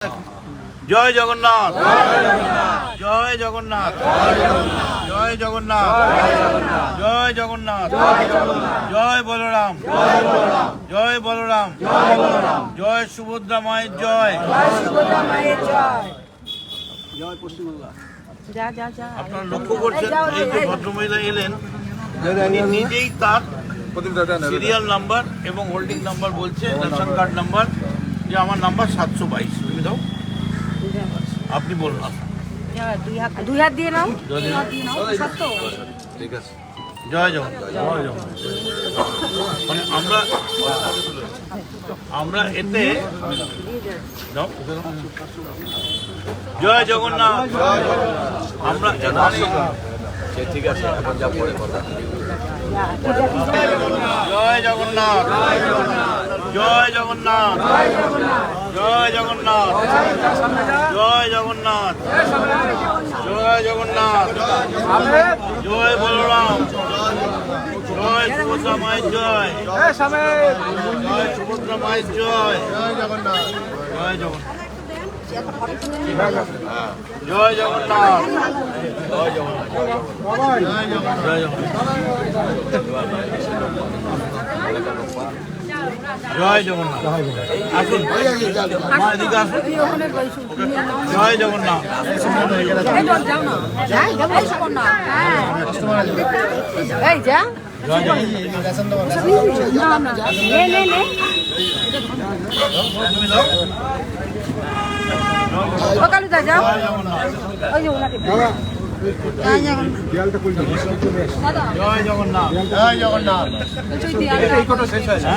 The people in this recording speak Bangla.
জয় জগন্নাথ, জয় জগন্নাথ, জয় জগন্নাথ, জয় জগন্নাথ, জয় বলরাম, জয় বলরাম, জয় সুভদ্রা মায়ের জয়। আপনারা লক্ষ্য করছেন এই যে ভদ্রমহিলা এলেন, উনি নিজেই তার সিরিয়াল নাম্বার এবং হোল্ডিং নাম্বার বলছে, রেশন কার্ড নাম্বার, যে আমার নাম্বার 722। তুমি দাও, আপনি বলুন। দুই হাত দিয়ে নাও। ঠিক আছে, জয় জগন্নাথ, জয় জগন্নাথ। মানে আমরা এতে জয় জগন্নাথ, আমরা এখানে ঠিক আছে, এখন যা পরে কথা। জয় জগন্নাথ, জয় জগন্নাথ, জয় জগন্নাথ, জয় জগন্নাথ, জয় জগন্নাথ, জয় বলরাম, জয় সুভদ্রা মায়ের জয়, জয় সুভদ্রা মায়ের জয়, জয় জগন্নাথ, জয় জগন্নাথ, জয় জগন্নাথ, জয় জগন্নাথ, জয় জয় জগন্নাথ। আসুন মা, এদিকে আসুন। জয় জগন্নাথ, এই যা জয় কালুদা যাও। ওই যে ওনাকে জয় জগন্নাথ, জয় জগন্নাথ। শেষ হয়েছে।